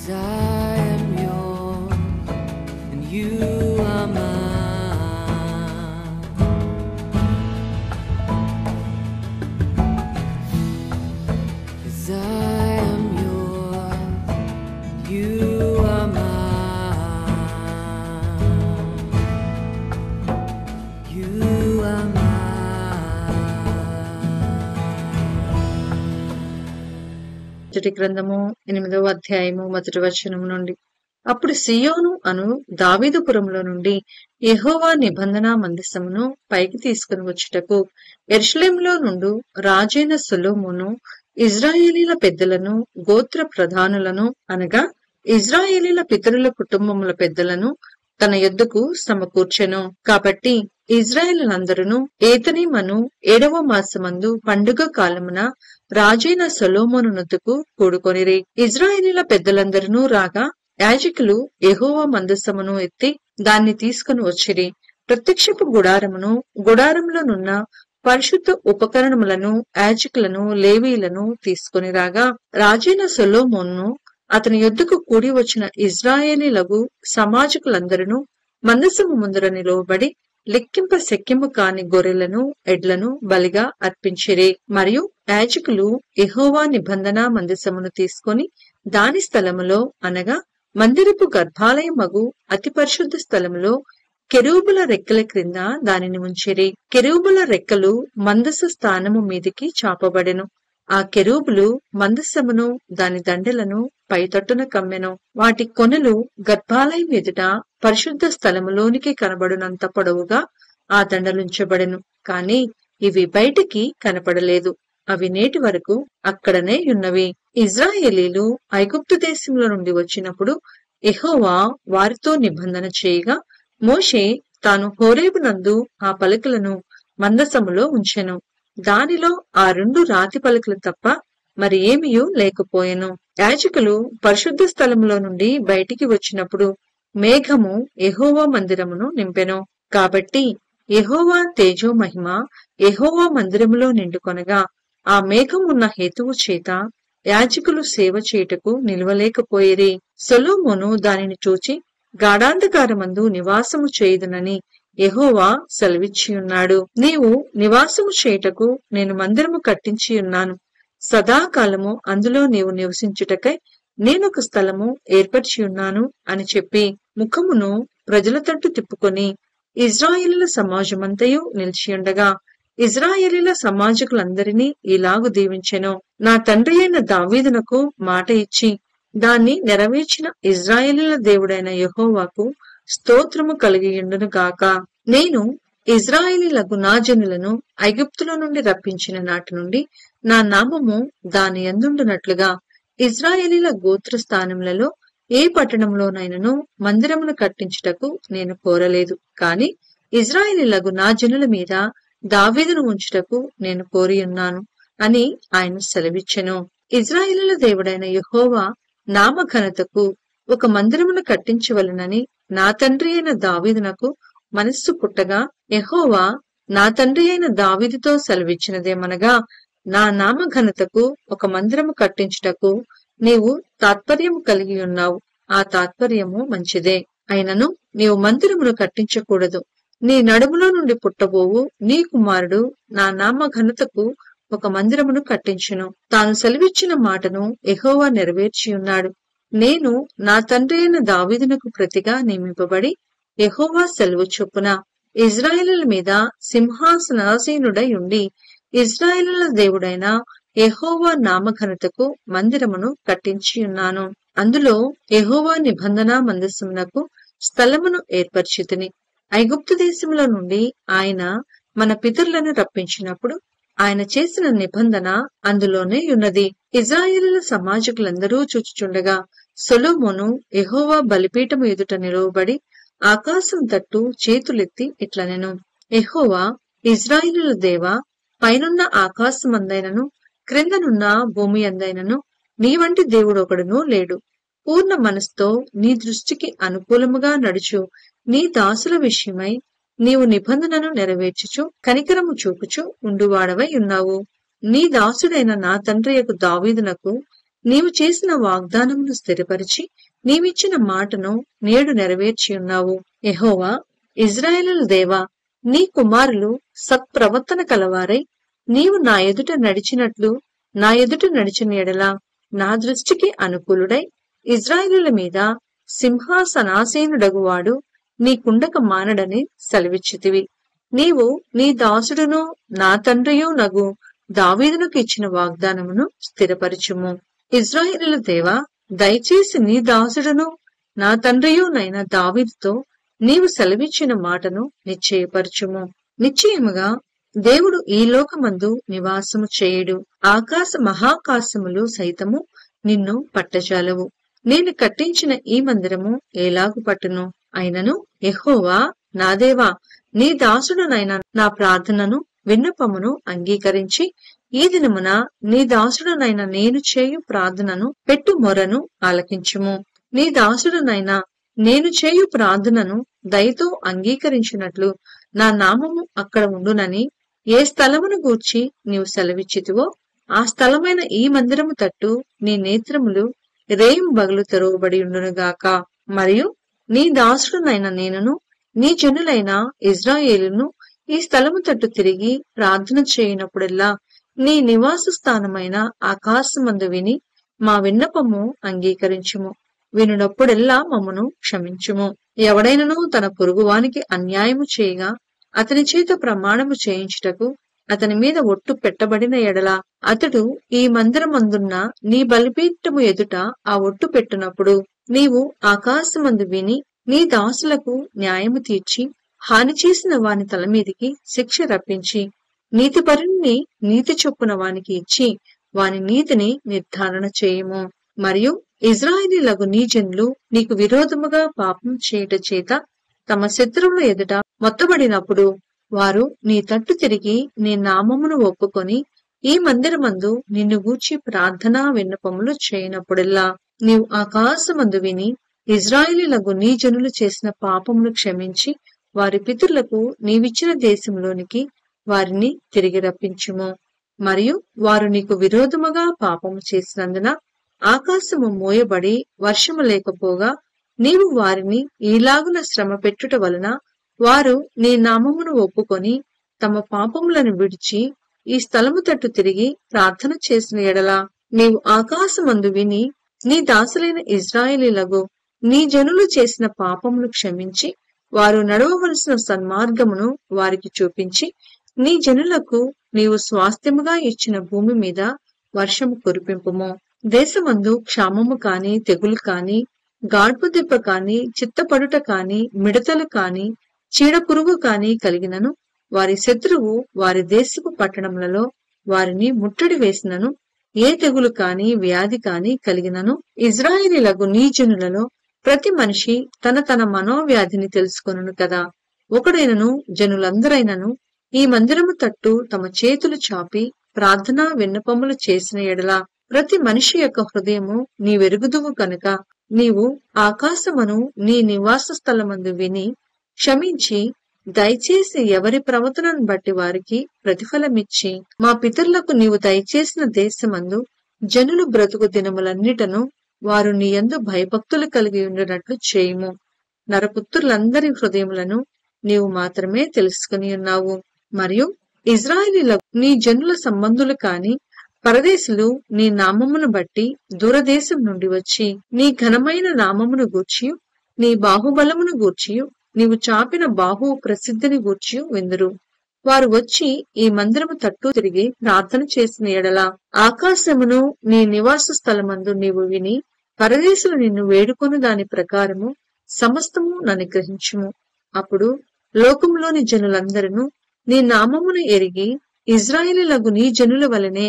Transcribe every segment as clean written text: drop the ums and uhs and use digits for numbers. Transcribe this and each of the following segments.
'Cause I am yours and you are mine. 'Cause I am yours and you are mine. You are mine. మొదటి గ్రంథము 8వ అధ్యాయము 1వ వచనము నుండి. అప్పుడు సియోను అను దావీదుపురములో నుండి యెహోవా నిబంధన మందసమును పైకి తీసుకుని వచ్చుటకు యెరూషలేములో నుండు రాజైన సొలొమోను ఇజ్రాయేలీల పెద్దలను గోత్ర ప్రధానులను అనగా ఇజ్రాయేలీల పితరుల కుటుంబముల పెద్దలను తన యొద్దకు సమకూర్చెను. కాబట్టి ఇజ్రాయేలులందరూ ఏతనీమను 7వ మాసమందు పండుగ కాలమున రాజైన సొలొమోను నొద్దకు కూడుకొనిరి. ఇజ్రాయేలీల పెద్దలందరూ రాగా యాజకులు యెహోవా మందసమును ఎత్తి దాన్ని తీసుకుని వచ్చిరి. ప్రత్యక్షపు గుడారమును గుడారములోనున్న పరిశుద్ధ ఉపకరణములను యాజకులను లేవీలను తీసుకుని రాగా రాజైన సొలొమోను అతని యొద్దకు కూడి వచ్చిన ఇజ్రాయేలీలగు సమాజకులందరూ మందసము ముందర నిలువబడి లెక్కింప శక్యము కాని గొర్రెలను ఎడ్లను బలిగా అర్పించిరి. మరియు యాజకులు యెహోవా నిబంధన మందసమును తీసుకొని దాని స్థలములో అనగా మందిరపు గర్భాలయమగు అతి పరిశుద్ధ స్థలములో కెరూబుల రెక్కల క్రింద దానిని ఉంచిరి. కెరూబుల రెక్కలు మందస స్థానము మీదికి చాపబడెను. ఆ కెరూబులు మందసమును దాని దండెలను పైతట్టున కమ్మెను. వాటి కొనలు గర్భాలయం ఎదుట పరిశుద్ధ స్థలములోనికి కనబడునంత పొడవుగా ఆ దండలుంచబడెను. కాని ఇవి బయటికి కనపడలేదు. అవి నేటి వరకు అక్కడనే యున్నవి. ఇజ్రాయేలీలు ఐగుప్తు దేశంలో నుండి వచ్చినప్పుడు యెహోవా వారితో నిబంధన చేయగా మోషే తాను హోరేబు నందు ఆ పలకలను మందసములో ఉంచెను. దానిలో ఆ 2 రాతి పలకలు తప్ప మరి ఏమీయూ లేకపోయెను. యాజకులు పరిశుద్ధ స్థలములో నుండి బయటికి వచ్చినప్పుడు మేఘము యెహోవా మందిరమును నింపెను. కాబట్టి యెహోవా తేజో మహిమ యెహోవా మందిరములో నిండుకొనగా ఆ మేఘమున్న హేతువు చేత యాజకులు సేవ చేయుటకు నిలువలేకపోయిరి. సొలొమోను దానిని చూచి గాఢాంధకారమందు నివాసము చేయుదునని యెహోవా సెలవిచ్చియున్నాడు. నీవు నివాసము చేయుటకు నేను మందిరము కట్టించియున్నాను. సదాకాలము అందులో నీవు నివసించుటకై నేనొక స్థలము ఏర్పరిచియున్నాను అని చెప్పి ముఖమును ప్రజల తట్టు తిప్పుకొని ఇజ్రాయేలీల సమాజమంతయు నిలిచియుండగా ఇజ్రాయేలీల సమాజకులందరినీ ఇలాగు దీవించెను. నా తండ్రి అయిన దావీదునకు మాట ఇచ్చి దాన్ని నెరవేర్చిన ఇజ్రాయేలీల దేవుడైన యెహోవాకు స్తోత్రము కలిగియుండును గాక. నేను ఇజ్రాయేలీలకు నా జనులను ఐగుప్తులో నుండి రప్పించిన నాటి నుండి నా నామము దాని యందుండునట్లుగా ఇజ్రాయేలీల గోత్ర స్థానములలో ఏ పట్టణంలోనైనను మందిరమును కట్టించుటకు నేను కోరలేదు. కాని ఇజ్రాయేలీలకు నా జనుల మీద దావీదును ఉంచుటకు నేను కోరియున్నాను అని ఆయన సెలవిచ్చెను. ఇజ్రాయేలీల దేవుడైన యెహోవా నామ ఘనతకు ఒక మందిరమును కట్టించవలెనని నా తండ్రి అయిన దావీదునకు మనస్సు పుట్టగా యెహోవా నా తండ్రి అయిన దావీదుతో సెలవిచ్చినదేమనగా నా నామ ఘనతకు ఒక మందిరము కట్టించుటకు నీవు తాత్పర్యము కలిగి ఉన్నావు. ఆ తాత్పర్యము మంచిదే. అయినను నీవు మందిరమును కట్టించకూడదు. నీ నడుములో నుండి పుట్టబోవు నీ కుమారుడు నా నామ ఘనతకు ఒక మందిరమును కట్టించును. తాను సెలవిచ్చిన మాటను యెహోవా నెరవేర్చియున్నాడు. నేను నా తండ్రి అయిన దావీదునకు ప్రతిగా నియమింపబడి యెహోవా సెలవు చొప్పున ఇజ్రాయేలీల మీద సింహాసనాసీనుడై ఉండి ఇజ్రాయేలీల దేవుడైన యెహోవా నామఘనతకు మందిరమును కట్టించియున్నాను. అందులో యెహోవా నిబంధన మందసమునకు స్థలమును ఏర్పరిచితిని. ఐగుప్తు దేశంలో నుండి ఆయన మన పితరులను రప్పించినప్పుడు ఆయన చేసిన నిబంధన అందులోనే ఉన్నది. ఇజ్రాయేలీల సమాజకులందరూ చూచుచుండగా సొలొమోను యెహోవా బలిపీఠము ఎదుట నిలువబడి ఆకాశం తట్టు చేతులెత్తి ఇట్లనెను, యెహోవా ఇజ్రాయేలీల దేవా, పైనున్న ఆకాశమందైనను క్రిందనున్న భూమి అందైనను నీ వంటి దేవుడొకడునూ లేడు. పూర్ణ మనస్సుతో నీ దృష్టికి అనుకూలముగా నడుచు నీ దాసుల విషయమై నీవు నిబంధనను నెరవేర్చుచు కనికరము చూపుచు ఉండువాడవై ఉన్నావు. నీ దాసుడైన నా తండ్రియకు దావీదునకు నీవు చేసిన వాగ్దానమును స్థిరపరిచి నీవిచ్చిన మాటను నేడు నెరవేర్చియున్నావు. యెహోవా ఇశ్రాయేలుల దేవా, నీ కుమారులు సత్ప్రవర్తన కలవారై నీవు నా ఎదుట నడిచినట్లు నా ఎదుట నడిచిన ఎడల నా దృష్టికి అనుకూలుడై ఇశ్రాయేలుల మీద సింహాసనాసీనుడగువాడు నీకుండక మానడని సెలవిచ్చితివి. నీవు నీ దాసుడును నా తండ్రియు నగు దావీదునకు ఇచ్చిన వాగ్దానమును స్థిరపరచుము. ఇశ్రాయేలుల దేవా, దయచేసి నీ దాసుడును నా తండ్రియునైన దావీదుతో నీవు సెలవిచ్చిన మాటను నిశ్చయపరచుము. నిశ్చయముగా దేవుడు ఈ లోకమందు నివాసము చేయుడు. ఆకాశ మహాకాశములు సైతము నిన్ను పట్టజాలవు. నేను కట్టించిన ఈ మందిరము ఎలాగు పట్టును? అయినను యెహోవా నా దేవా, నీ దాసుడునైన నా ప్రార్థనను విన్నపమును అంగీకరించి ఈ దినమున నీ దాసుడునైన నేను చేయు ప్రార్థనను పెట్టు మొరను ఆలకించుము. నీ దాసుడునైన నేను చేయు ప్రార్థనను దయతో అంగీకరించినట్లు నా నామము అక్కడ ఉండునని ఏ స్థలమును గూర్చి నీవు సెలవిచ్చితివో ఆ స్థలమైన ఈ మందిరము తట్టు నీ నేత్రములు రేయం బగలు తెరవబడి ఉండునుగాక. మరియు నీ దాసుడునైన నేనును నీ జనులైన ఇశ్రాయేలును ఈ స్థలము తట్టు తిరిగి ప్రార్థన చేయనప్పుడెల్లా నీ నివాస స్థానమైన ఆకాశమందు విని మా విన్నపము అంగీకరించుము. వినునప్పుడెల్లా మమ్మను క్షమించుము. ఎవడైనను తన పొరుగువానికి అన్యాయము చేయగా అతని చేత ప్రమాణము చేయించుటకు అతని మీద ఒట్టు పెట్టబడిన ఎడల అతడు ఈ మందిరమందున్న నీ బలిపీఠము ఎదుట ఆ ఒట్టు పెట్టునప్పుడు నీవు ఆకాశమందు విని నీ దాసులకు న్యాయము తీర్చి హాని చేసిన వాని తల మీదికి శిక్ష రప్పించి నీతిపరుణ్ణి నీతి చొప్పున వానికి ఇచ్చి వాని నీతిని నిర్ధారణ చేయుము. మరియు ఇశ్రాయేలీయులకు నీ జనులు నీకు విరోధముగా పాపం చేయుట చేత తమ శత్రువుల ఎదుట మొత్తబడినప్పుడు వారు నీ తట్టు తిరిగి నీ నామమును ఒప్పుకొని ఈ మందిరమందు నిన్ను గూర్చి ప్రార్థనా విన్నపములు చేయనప్పుడెల్లా నీవు ఆకాశమందు విని ఇశ్రాయేలీయులకు నీ జనులు చేసిన పాపమును క్షమించి వారి పితరులకు నీవిచ్చిన దేశంలోనికి వారిని తిరిగి రప్పించుము. మరియు వారు నీకు విరోధముగా పాపము చేసినందున ఆకాశము మోయబడి వర్షము లేకపోగా నీవు వారిని ఈలాగున శ్రమ పెట్టుట వలన వారు నీ నామమును ఒప్పుకొని తమ పాపములను విడిచి ఈ స్థలము తట్టు తిరిగి ప్రార్థన చేసిన ఎడల నీవు ఆకాశమందు విని నీ దాసులైన ఇశ్రాయేలీయులకు నీ జనులు చేసిన పాపమును క్షమించి వారు నడవవలసిన సన్మార్గమును వారికి చూపించి నీ జనులకు నీవు స్వాస్థ్యముగా ఇచ్చిన భూమి మీద వర్షము కురిపింపుము. దేశమందు క్షామము కాని తెగులు కాని గాడ్పు దెబ్బ కాని చిత్తపడుట కాని మిడతలు కాని చీడపురుగు కాని కలిగినను వారి శత్రువు వారి దేశపు పట్టణములలో వారిని ముట్టడి వేసినను ఏ తెగులు కాని వ్యాధి కాని కలిగినను ఇశ్రాయేలీయులకు నీ జనులలో ప్రతి మనిషి తన తన మనోవ్యాధిని తెలుసుకొనును కదా. ఒకడైనను జనులందరైనను ఈ మందిరము తట్టు తమ చేతులు చాపి ప్రార్థనా విన్నపములు చేసిన ఎడల ప్రతి మనిషి యొక్క హృదయము నీ వెరుగుదువు కనుక నీవు ఆకాశమును నీ నివాస స్థలమందు విని క్షమించి దయచేసి ఎవరి ప్రవర్తనను బట్టి వారికి ప్రతిఫలమిచ్చి మా పితరులకు నీవు దయచేసిన దేశమందు జనులు బ్రతుకు దినములన్నిటను వారు నీ యందు భయభక్తులు కలిగి ఉండినట్లు చేయుము. నరపుత్రులందరి హృదయములను నీవు మాత్రమే తెలుసుకుని ఉన్నావు. మరియు ఇశ్రాయేలీయులకు నీ జనుల సంబంధులు కాని పరదేశులు నీ నామమును బట్టి దూరదేశం నుండి వచ్చి నీ ఘనమైన నామమును గూర్చియు నీ బాహుబలమును గూర్చియు నీవు చాపిన బాహు ప్రసిద్ధిని గూర్చియు విందురు. వారు వచ్చి ఈ మందిరము తట్టు తిరిగి ప్రార్థన చేసిన ఎడల ఆకాశమును నీ నివాస స్థలమందు నీవు విని పరదేశులు నిన్ను వేడుకొని దాని ప్రకారము సమస్తము అనుగ్రహించుము. అప్పుడు లోకంలోని జనులందరూ నీ నామమును ఎరిగి ఇశ్రాయేలీయులకు నీ జనుల వలనే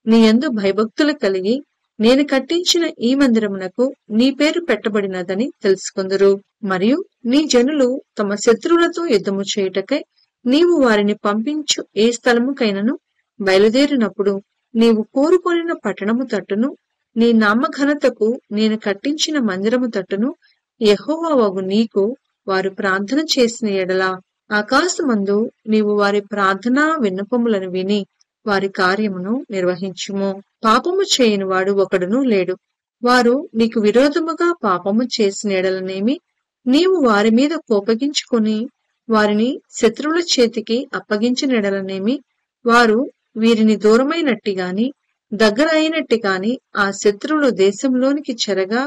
నీ యందు భయభక్తులు కలిగి నేను కట్టించిన ఈ మందిరమునకు నీ పేరు పెట్టబడినదని తెలుసుకుందరు. మరియు నీ జనులు తమ శత్రువులతో యుద్ధము చేయుటకై నీవు వారిని పంపించు ఏ స్థలముకైనను బయలుదేరినప్పుడు నీవు కోరుకొనిన పట్టణము తట్టును నీ నామఘనతకు నేను కట్టించిన మందిరము తట్టును యెహోవావగు నీకు వారు ప్రార్థన చేసిన ఎడల ఆకాశమందు నీవు వారి ప్రార్థనా విన్నపములను విని వారి కార్యమును నిర్వహించుము. పాపము చేయని వాడు ఒకడును లేడు. వారు నీకు విరోధముగా పాపము చేసిన ఎడలనేమి నీవు వారి మీద కోపగించుకొని వారిని శత్రువుల చేతికి అప్పగించిన ఎడలనేమి వారు వీరిని దూరమైనట్టి గాని దగ్గర అయినట్టి గాని ఆ శత్రువుల దేశంలోనికి చెరగా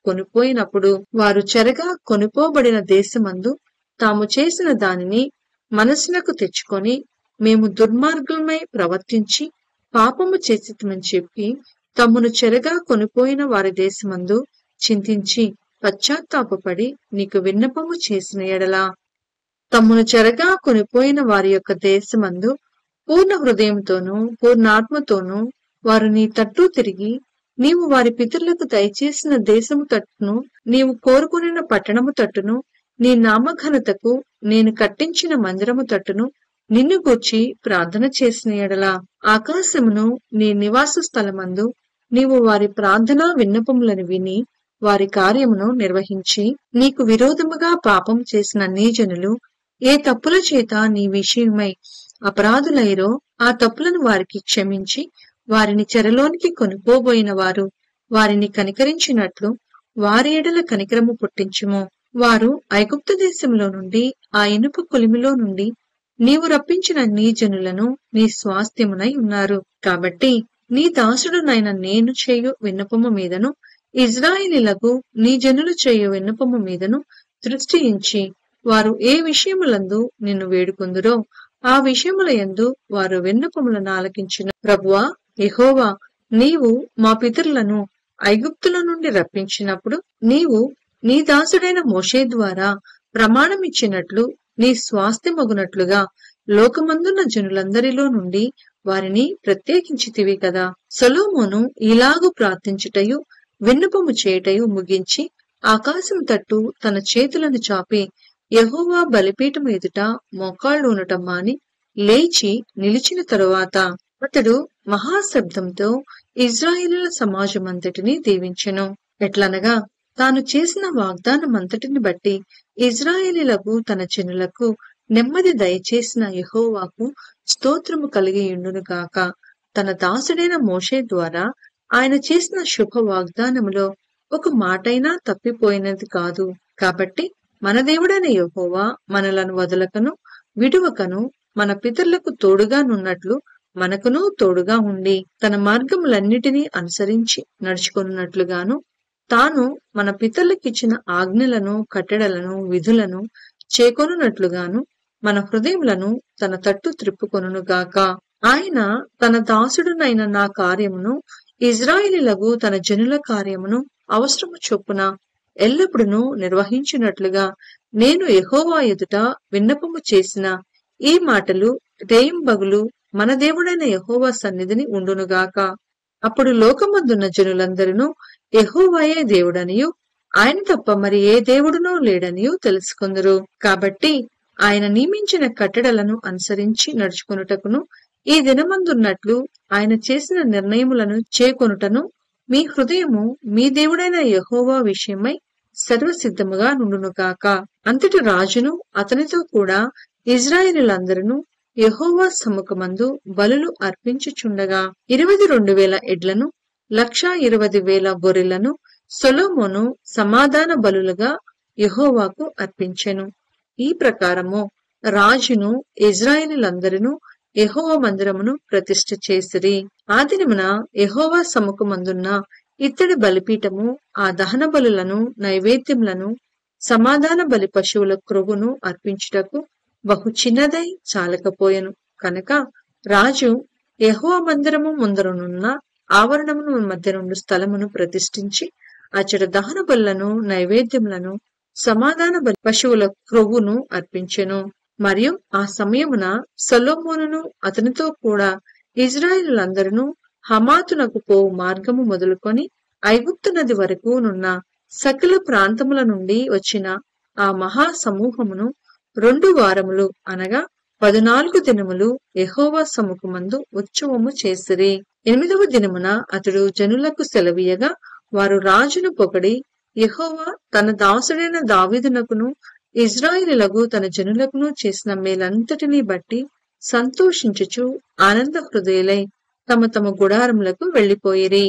కొనిపోయినప్పుడు వారు చెరగా కొనిపోబడిన దేశమందు తాము చేసిన దానిని మనసునకు తెచ్చుకొని మేము దుర్మార్గులమై ప్రవర్తించి పాపము చేసిమని చెప్పి తమ్మును చెరగా కొనిపోయిన వారి దేశమందు చింతించి పశ్చాత్తాపపడి నీకు విన్నపము చేసిన ఎడలా తమ్మును చెరగా కొనిపోయిన వారి యొక్క దేశమందు పూర్ణ హృదయంతోనూ పూర్ణాత్మతోనూ వారు నీ తట్టు తిరిగి నీవు వారి పితరులకు దయచేసిన దేశము తట్టును నీవు కోరుకునిన పట్టణము తట్టును నీ నామఘనతకు నేను కట్టించిన మందిరము తట్టును నిన్ను గూర్చి ప్రార్థన చేసిన ఎడలా ఆకాశమును నీ నివాస స్థలమందు నీవు వారి ప్రార్థనా విన్నపములను విని వారి కార్యమును నిర్వహించి నీకు విరోధముగా పాపం చేసిన నీ జనులు ఏ తప్పుల చేత నీ విషయమై అపరాధులైరో ఆ తప్పులను వారికి క్షమించి వారిని చెరలోనికి కొనిపోబోయిన వారు వారిని కనికరించినట్లు వారి ఎడల కనికరము పుట్టించుము. వారు ఐగుప్తు దేశంలో నుండి ఆ ఇనుప కొలిమిలో నుండి నీవు రప్పించిన నీ జనులను నీ స్వాస్థ్యమునై ఉన్నారు. కాబట్టి నీ దాసుడునైన నేను చేయు విన్నపము మీదను ఇజ్రాయేలీలకు నీ జనులు చేయు విన్నపము మీదను దృష్టించి వారు ఏ విషయములందు నిన్ను వేడుకొందురో ఆ విషయముల యందు వారు విన్నపములను ఆలకించిన ప్రభువా యెహోవా, నీవు మా పితరులను ఐగుప్తుల నుండి రప్పించినప్పుడు నీవు నీ దాసుడైన మోషే ద్వారా ప్రమాణమిచ్చినట్లు నీ స్వాస్థ్యమగునట్లుగా లోకమందున్న జనులందరిలో నుండి వారిని ప్రత్యేకించితివి కదా. సొలొమోను ఇలాగు ప్రార్థించుటయు విన్నపము చేయుటయు ముగించి ఆకాశం తట్టు తన చేతులను చాపి యెహోవా బలిపీఠము ఎదుట మోకాళ్ళు ఉండటం మాని లేచి నిలిచిన తరువాత అతడు మహాశబ్దంతో ఇజ్రాయేలీల సమాజమంతటిని దీవించెను. ఎట్లనగా తాను చేసిన వాగ్దానమంతటిని బట్టి ఇజ్రాయేలీలకు తన జనులకు నెమ్మది దయచేసిన యెహోవాకు స్తోత్రము కలిగియుండును గాక. తన దాసుడైన మోషే ద్వారా ఆయన చేసిన శుభ వాగ్దానములో ఒక మాటైనా తప్పిపోయినది కాదు. కాబట్టి మన దేవుడైన యెహోవా మనలను వదలకను విడువకను మన పితరులకు తోడుగా నున్నట్లు మనకును తోడుగా ఉండి తన మార్గములన్నిటినీ అనుసరించి నడుచుకొనున్నట్లుగాను తాను మన పితరులకిచ్చిన ఆజ్ఞలను కట్టడలను విధులను చేకొనున్నట్లుగాను మన హృదయములను తన తట్టు త్రిప్పుకొనుగాక. ఆయన తన దాసుడునైన నా కార్యమును ఇజ్రాయేలీలకు తన జనుల కార్యమును అవసరము చొప్పున ఎల్లప్పుడూ నిర్వహించినట్లుగా నేను యెహోవా ఎదుట విన్నపము చేసిన ఈ మాటలు రేయింబగలు మన దేవుడైన యెహోవా సన్నిధిని ఉండునుగాక. అప్పుడు లోకమందున్న జనులందరూ యెహోవాయే దేవుడనియు ఆయన తప్ప మరి ఏ దేవుడునో లేడనియు తెలుసుకొందురు. కాబట్టి ఆయన నియమించిన కట్టడలను అనుసరించి నడుచుకొనుటకును ఈ దినమందున్నట్లు ఆయన చేసిన నిర్ణయములను చేకొనుటను మీ హృదయము మీ దేవుడైన యెహోవా విషయమై సర్వసిద్ధముగా నుండునుగాక. అంతటి రాజును అతనితో కూడా ఇజ్రాయేలీలందరూ యెహోవా సముఖమందు బలులు అర్పించుచుండగా 22,000 ఎడ్లను 120,000 గొర్రెలను సొలొమోను సమాధాన బలులుగా యెహోవాకు అర్పించెను. ఈ ప్రకారము రాజును ఇజ్రాయేలీలందరూ యెహోవా మందిరమును ప్రతిష్ఠ చేసిరి. ఆ దినమున యెహోవా సముఖమందున్న ఇత్తడి బలిపీఠము ఆ దహన బలులను నైవేద్యములను సమాధాన బలి పశువుల క్రొవ్వును అర్పించుటకు బహు చిన్నదై చాలకపోయెను. కనుక రాజు యెహోవా మందిరము ముందరనున్న ఆవరణమును మధ్య నుండి స్థలమును ప్రతిష్ఠించి అచ్చట దహన బలులను నైవేద్యములను సమాధాన బలి పశువుల క్రొవ్వును అర్పించెను. మరియు ఆ సమయమున సొలొమోనును అతనితో కూడా ఇజ్రాయేలీలందరూ హమాతునకు పోవు మార్గము మొదలుకొని ఐగుప్తు నది వరకు నున్న సకల ప్రాంతముల నుండి వచ్చిన ఆ మహా సమూహమును 2 వారములు అనగా 14 దినములు యెహోవా సముఖమందు ఉత్సవము చేసిరి. 8వ దినమున అతడు జనులకు సెలవీయగా వారు రాజును పొగడి యెహోవా తన దాసుడైన దావీదునకును ఇజ్రాయేలీలకు తన జనులకును చేసిన మేలంతటిని బట్టి సంతోషించుచు ఆనంద హృదయులై తమ తమ గుడారములకు వెళ్లిపోయిరి.